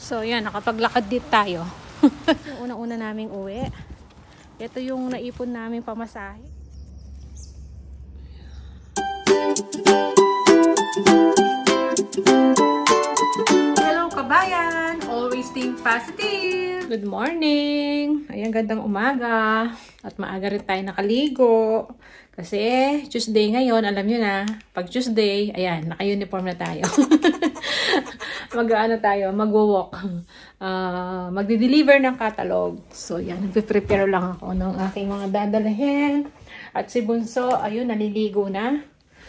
So, yan. Nakapaglakad din tayo. Yung unang-una naming uwi. Ito yung naipon naming pamasahe. Hello, kabayan! Always think positive! Good morning! Ayan, gandang umaga. At maaga rin tayo nakaligo. Kasi Tuesday ngayon, alam nyo na, pag Tuesday, ayan, naka-uniform na tayo. Mag-ano tayo, mag-walk. Magdi-deliver ng catalog. So, yan, nagpe-prepare lang ako ng aking mga dadalhin. At si Bunso, ayun, naliligo na.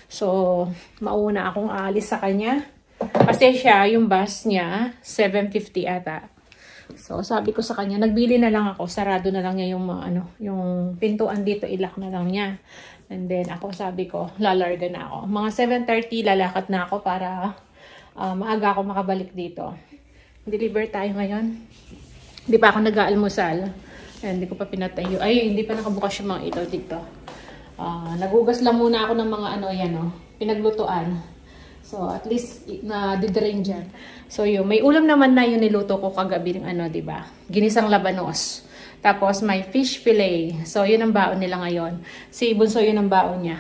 So, mauna akong aalis sa kanya. Kasi siya, yung bus niya, 7:50 ata. So, sabi ko sa kanya, nagbili na lang ako. Sarado na lang niya yung, yung pintuan dito, ilak na lang niya. And then, ako sabi ko, lalarga na ako. Mga 7:30, lalakad na ako para maaga ako makabalik dito. Deliver tayo ngayon. Hindi pa ako nag-aalmusal. Hindi ko pa pinatayo. Ay, hindi pa nakabukas yung mga ilaw dito. Nagugas lang muna ako ng mga pinaglutuan. So, at least, na-didrain dyan. So, yun. May ulam naman na yung niluto ko kagabi ng diba? Ginisang labanos. Tapos, may fish fillet. So, yun ang baon nila ngayon. Si Bunso, yun ang baon niya.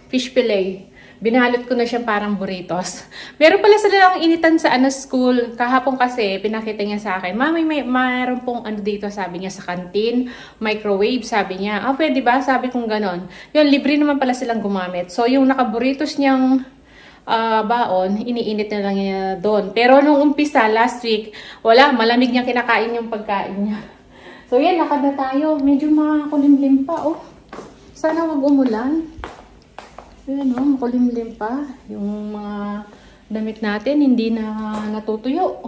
Fish fillet. Binalot ko na siya parang burritos. Meron pala sila lang initan sa school. Kahapon kasi, pinakita niya sa akin, Mami, mayroon pong dito, sabi niya, sa kantin. Microwave, sabi niya. Pwede ba? Sabi kong ganon. Yun, libre naman pala silang gumamit. So, yung nakaburritos niyang baon, iniinit na lang niya doon. Pero nung umpisa, last week, wala, malamig niya kinakain yung pagkain niya. So, yan, lakad na tayo. Medyo makulimlim pa, Sana wag umulan. Ayan, makulimlim pa. Yung mga damit natin, hindi na natutuyo.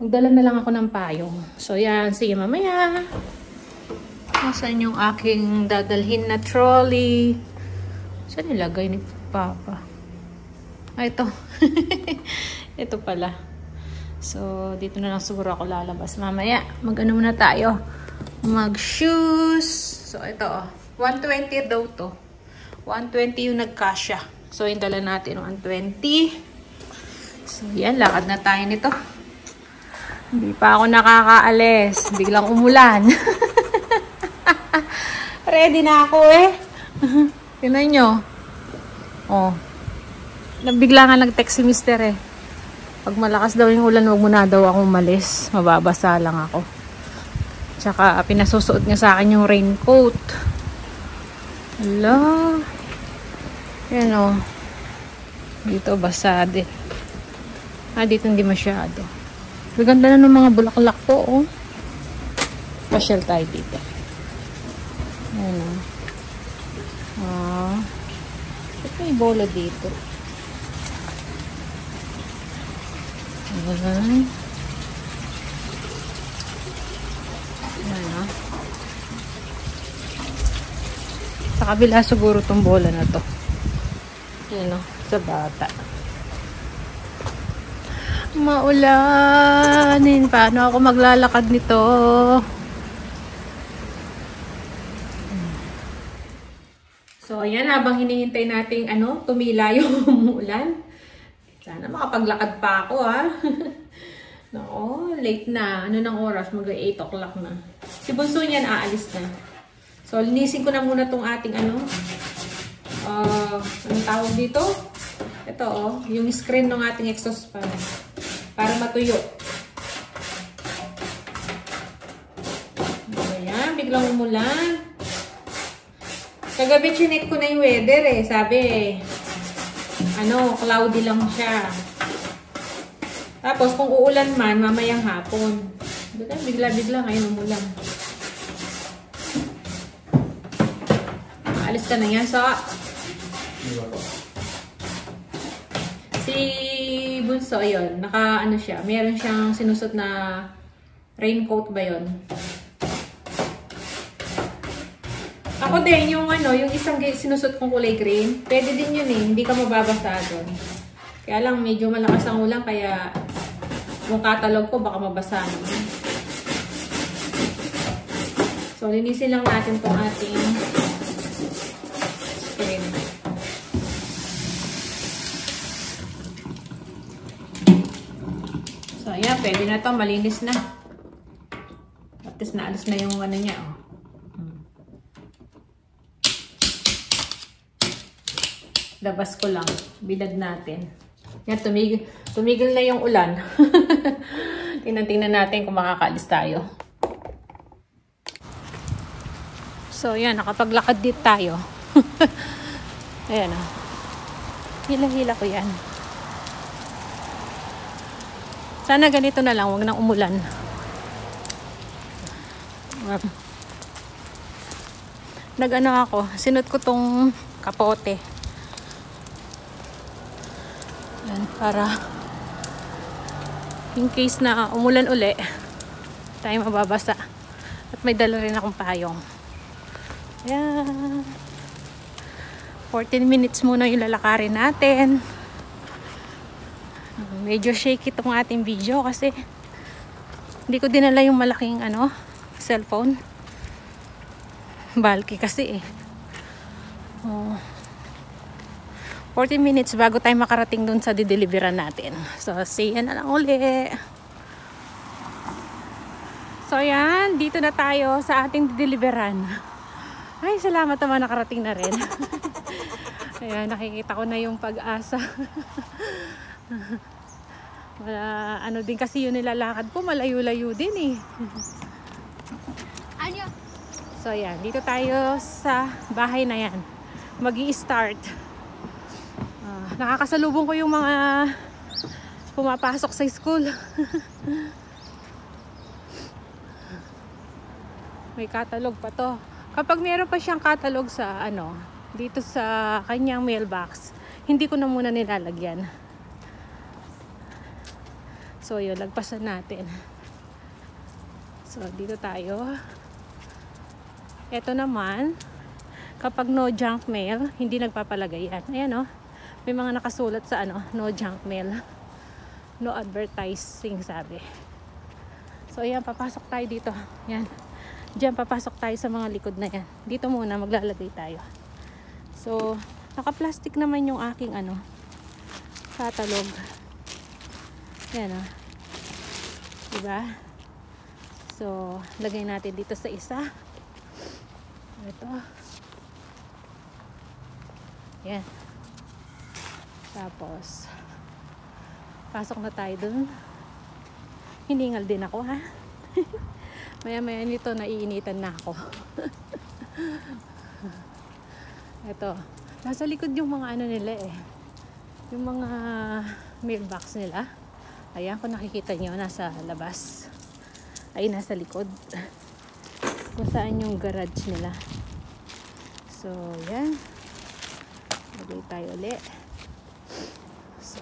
Magdala na lang ako ng payong. So, yan. Sige, mamaya. Nasaan yung aking dadalhin na trolley? Saan nilagay ni Papa? Ito. Ito pala. So, dito na lang siguro ako lalabas. Mamaya, mag-ano muna tayo. Mag-shoes. So, ito, 120 daw to. 120 yung nagkasya. So, yung dala natin, 120. So, yan. Lakad na tayo nito. Hindi pa ako nakakaalis. Biglang umulan. Ready na ako Tingnan nyo. Bigla nga nag-text si Mister Pag malakas daw yung ulan, huwag muna daw akong umalis. Mababasa lang ako. Tsaka, pinasusuot niya sa akin yung raincoat. Hala. Yan Dito, basa din. Dito hindi masyado. Maganda na ng mga bulaklak po, Pasyal tayo dito. Yan Ito may bola dito. Ayan. Sa kabila siguro itong bola na to. Yan sa bata. Maulanin. Paano ako maglalakad nito? So, ayan. Habang hinihintay nating tumila yung ulan. Sana makapaglakad pa ako, Nako, late na. Ano ng oras? Mag-8 o'clock na. Si Bunso niyan aalis na. So, linisin ko na muna tong ating anong tawag dito? Ito, yung screen ng ating exhaust fan. Para matuyo. Ayan, biglang umulan. Kagabi chinek ko na yung weather Sabi cloudy lang siya. Tapos, kung uulan man, mamayang hapon. Bigla-bigla ngayon umulan. Alis ka na yan. So, si Bunso, ayun, siya. Meron siyang sinusot na raincoat ba yun? Ako din, yung isang sinusot kong kulay green, pwede din yun hindi ka mababasa doon. Kaya lang, medyo malakas ang ulan, kaya yung catalog ko baka mabasa naman. So, linisin lang natin itong ating screen. So, So, ayan, pwede na to. Malinis na. At least naalis na yung ano niya, oh. Labas ko lang. Bilad natin. Yan, tumigil na yung ulan. Tingnan natin kung makakaalis tayo. So, yan. Nakapaglakad dito tayo. Ayan, oh. Hila-hila ko yan. Sana ganito na lang. Huwag nang umulan. Nag-ano ako. Sinot ko tong kapote. Yan, para in case na umulan uli, tayo mababasa. At may dala rin akong payong. Ayan. 14 minutes muna yung lalakarin natin. Medyo shaky itong ating video kasi hindi ko dinala yung malaking cellphone. Bulky kasi eh. 14 minutes bago tayo makarating dun sa dideliveran natin. So, see you na lang uli. So, yan. Dito na tayo sa ating dideliveran. Ay, salamat naman nakarating na rin. Ayan, nakikita ko na yung pag-asa. Ano din kasi yung nilalakad ko, malayo-layo din eh. So, yan. Dito tayo sa bahay na yan. Mag-i-start. Nakakasalubong ko yung mga pumapasok sa school. May catalog pa to. Kapag meron pa siyang catalog sa dito sa kanyang mailbox, hindi ko na muna nilalagyan. So yun, lagpasan natin. So dito tayo. Ito naman, kapag no junk mail, hindi nagpapalagay yan. Ayan, may mga nakasulat sa no junk mail, no advertising, sabi. So ayan, papasok tayo dito. Yan, diyan papasok tayo sa mga likod na yan. Dito muna maglalagay tayo. So naka-plastic naman yung aking catalog. Yan, diba? So lagay natin dito sa isa. Ito. Yan. Tapos pasok na tayo dun. Hiningal din ako, ha. Maya-maya nito naiinitan na ako. Ito, nasa likod yung mga nila eh. Yung mga mailbox nila. Ayan, kung nakikita nyo, nasa labas. Ay, nasa likod. Kung saan yung garage nila. So, yan. Lagay tayo ulit. So,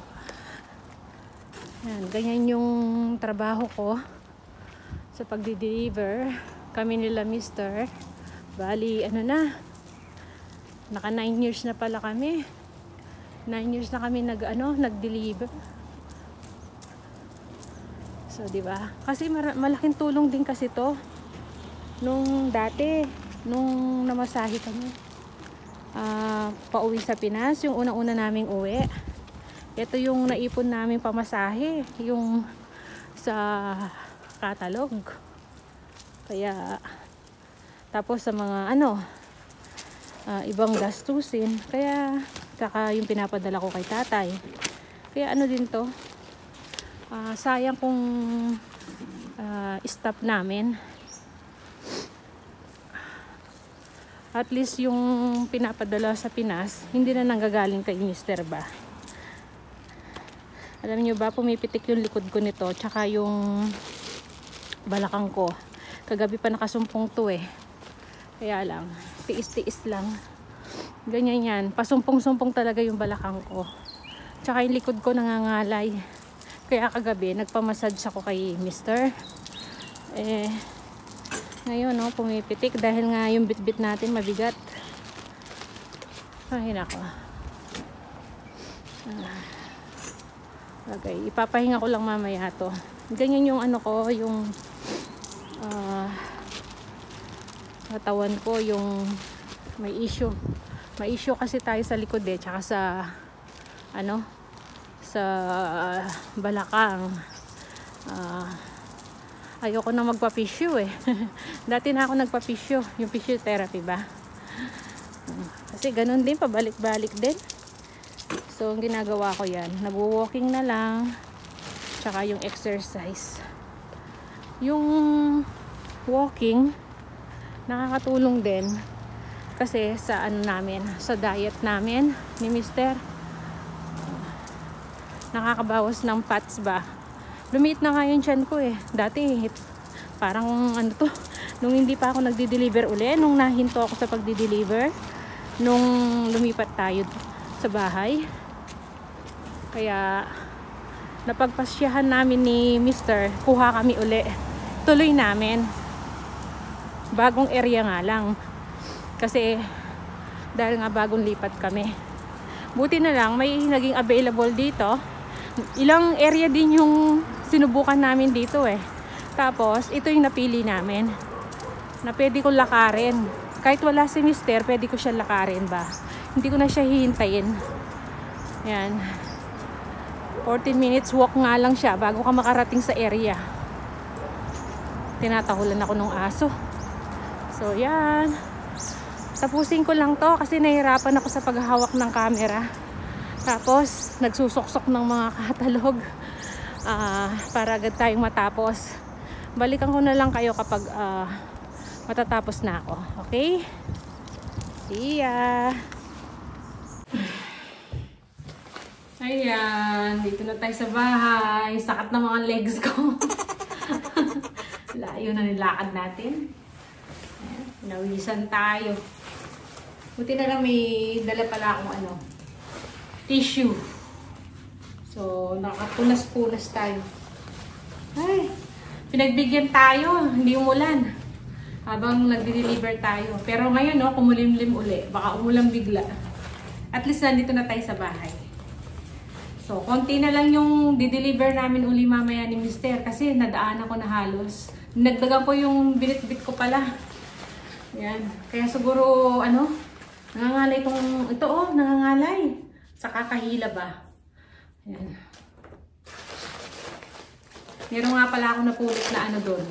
yan. Ganyan yung trabaho ko sa pagdi-deliver. Kami nila Mr. Bali, naka 9 years na pala kami. 9 years na kami nag-deliver. So, diba? Kasi malaking tulong din kasi to. Nung dati, nung namasahe kami, pauwi sa Pinas, yung unang-una naming uwi. Ito yung naipon naming pamasahe, yung sa catalog. Kaya, tapos sa mga ibang gastusin, kaya yung pinapadala ko kay tatay. Kaya din to, sayang kung stop namin. At least yung pinapadala sa Pinas, hindi na nanggagaling kay Mr. ba. Alam niyo ba, pumipitik yung likod ko nito, tsaka yung balakang ko. Kagabi pa nakasumpong to eh. Kaya lang, tiis-tiis lang. Ganyan yan. Pasumpong-sumpong talaga yung balakang ko. Tsaka yung likod ko nangangalay. Kaya kagabi, nagpamassage ako kay Mr. Ngayon, pumipitik dahil nga yung bitbit natin mabigat. Ay, nako. Okay, ipapahinga ko lang mamaya to. Ganyan yung yung katawan ko, yung may issue. May issue kasi tayo sa likod tsaka sa sa balakang. Ayoko na magpa-physio eh. Dati na ako nagpa-physio, yung physiotherapy ba. Kasi ganun din, pabalik-balik din. So, ang ginagawa ko yan, nagwo-walking na lang, tsaka yung exercise. Yung walking, nakakatulong din kasi sa ano namin, sa diet namin ni Mister. Nakakabawas ng fats ba. Lumiit na nga yung tiyan ko eh. Dati, parang ano to, nung hindi pa ako nagdi-deliver uli, nung nahinto ako sa pagdi-deliver, nung lumipat tayo sa bahay. Kaya, napagpasyahan namin ni Mister, kuha kami uli. Tuloy namin. Bagong area nga lang. Kasi, dahil nga bagong lipat kami. Buti na lang, may naging available dito. Ilang area din yung sinubukan namin dito eh. Tapos, ito yung napili namin. Na pwede ko lakarin. Kahit wala si Mister, pwede ko siya lakarin ba. Hindi ko na siya hihintayin. Yan. 14 minutes walk nga lang siya bago ka makarating sa area. Tinatahulan ako ng aso. So, yan. Tapusin ko lang to kasi nahihirapan ako sa paghahawak ng camera. Tapos, nagsusuksok ng mga katalog para agad tayong matapos. Balikan ko na lang kayo kapag matatapos na ako. Okay? See ya! Ayan, dito na tayo sa bahay. Sakat na mga legs ko. Layo na nilakad natin. Ayan, nawisan tayo. Buti na lang may dala pala akong tissue. So, nakatunas-punas tayo. Ay, pinagbigyan tayo. Hindi umulan. Habang nagde-deliver tayo. Pero ngayon, kumulimlim uli. Baka umulan bigla. At least nandito na tayo sa bahay. So, konti na lang yung di-deliver namin uli mamaya ni Mister kasi nadaan ako na halos. Nagdagan ko yung binit-bit ko pala. Yan. Kaya siguro, nangangalay ito nangangalay. Sa kakahila ba? Yan. Meron nga pala ako napulot na doon.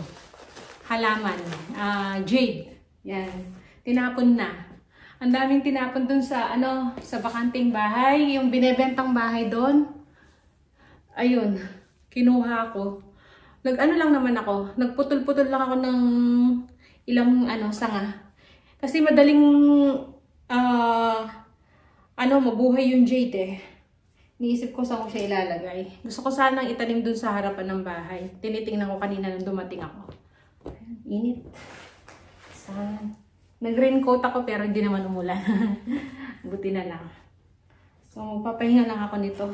Halaman. Jade. Yan. Tinapon na. Ang daming tinapon dun sa sa bakanting bahay, yung binebentang bahay doon. Ayun, kinuha ko. Lang naman ako, nagputol-putol lang ako ng ilang sanga. Kasi madaling mabuhay yung jade eh. Niisip ko saan ko siya ilalagay. Gusto ko sanang itanim dun sa harapan ng bahay. Tinitingnan ko kanina nung dumating ako. Init. Saan? Nag-raincoat ako pero hindi naman umulan. Buti na lang. So, magpapahinga lang ako nito.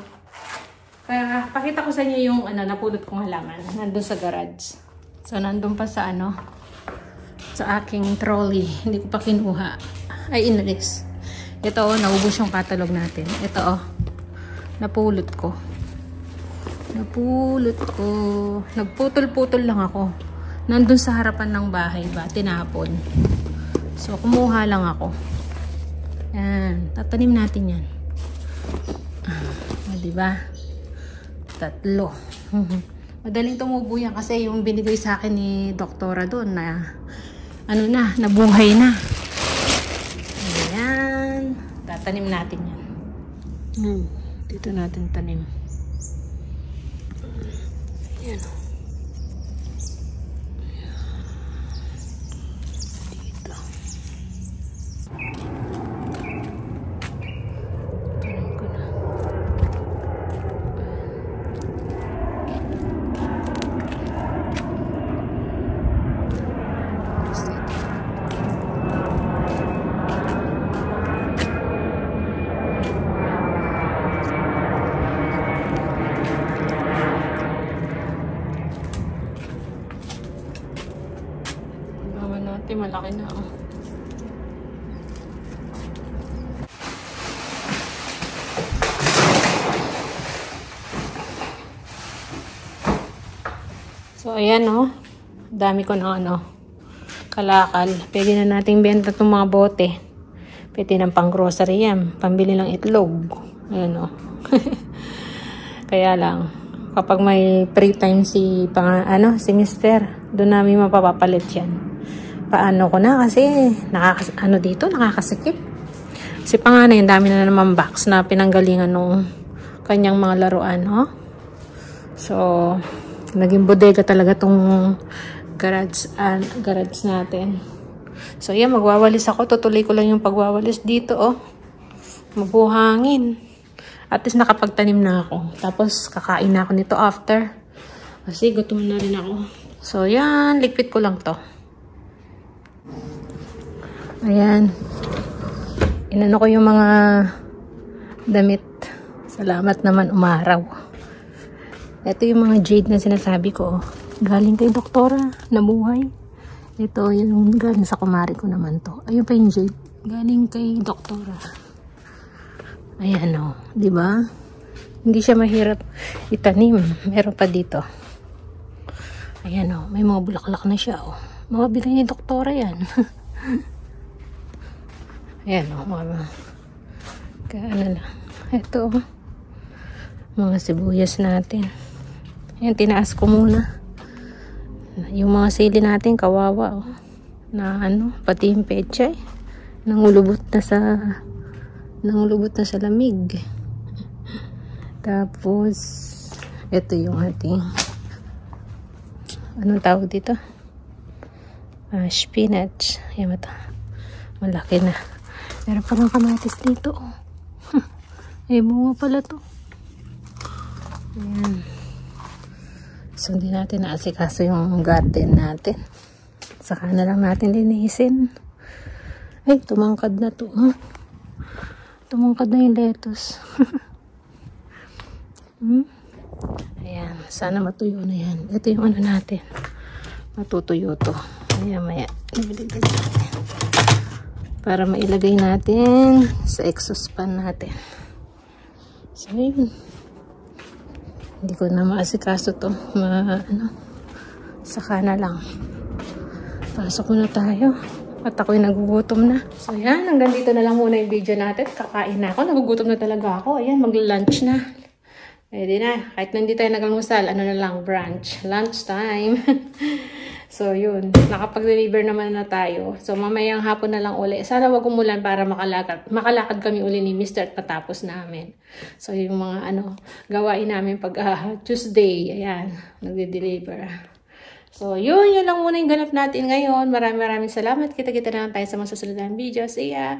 Kaya, pakita ko sa inyo yung napulot kong halaman. Nandun sa garage. So, nandun pa sa sa aking trolley. Hindi ko pa kinuha. Ay, inalis. Ito, naubos yung catalog natin. Ito, napulot ko. Nagputol-putol lang ako. Nandun sa harapan ng bahay ba? Tinapon. So, kumuha lang ako. Yan. Tatanim natin yan. Diba? 3. Madaling tumubo yan kasi yung binigay sa akin ni doktora doon na nabuhay na. Ayan. Tatanim natin yan. Dito natin tanim. Ayan. Malaki na So ayan dami ko na kalakal. Pwede na nating benta itong mga bote. Pwede ng pang grocery yan. Pambili ng itlog. Ayan Kaya lang Kapag may free time si mister, doon namin mapapapalit yan. Paano ko na kasi nakakasikip. Si panganay, yung dami na naman box na pinanggalingan nung kanyang mga laruan, oh. So, naging bodega talaga tong garage natin. So, yan, magwawalis ako. Tutuloy ko lang yung pagwawalis dito, oh. Mabuhangin. At least nakapagtanim na ako. Tapos, kakain na ako nito after. Kasi gutom na rin ako. So, yan. Liquid ko lang to. Ayan. Inano ko yung mga damit. Salamat naman umaraw. Ito yung mga jade na sinasabi ko. Galing kay doktora. Nabuhay. Ito yung galing sa kumari ko naman to. Ayun pa yung jade. Galing kay doktora. Ayan o. Diba? Hindi siya mahirap itanim. Meron pa dito. Ayan o. May mga bulaklak na siya o. Mga bilhin ni doktora yan. Ayan o. Ano lang. Ito o. Mga sibuyas natin. Ayan, tinaas ko muna. Yung mga sili natin, kawawa o. Na pati yung pechay. Nangulubot na sa lamig. Tapos, ito yung ating anong tawag dito? Spinach. Ayan ito. Malaki na. Meron pa lang kamatis dito. Bunga pala to. Ayan. So, hindi natin naasikaso yung garden natin. Saka na lang natin linisin. Ay, tumangkad na to. Tumangkad na yung lettuce. Ayan. Sana matuyo na yan. Ito yung natin. Matutuyo to. Ayan, maya. Nabiligay natin. Para mailagay natin sa exhaust fan natin. So, yun. Hindi ko na maasikaso to. Saka na lang. Pasok na tayo. At ako'y nagugutom na. So, yan. Hanggang dito na lang muna yung video natin. Kakain na ako. Nagugutom na talaga ako. Ayan, mag-lunch na. Pwede na. Kahit nandito tayo nag-almusal, na lang, brunch. Lunch time. So, yun. Nakapag-deliver naman na tayo. So, mamayang hapon na lang uli. Sana wag umulan para makalakad kami uli ni Mr. at matapos namin. So, yung mga gawain namin pag Tuesday. Ayan. Nagde-deliver. So, yun lang muna yung ganap natin ngayon. Maraming salamat. Kita-kita na lang tayo sa mga susunod na video. See ya!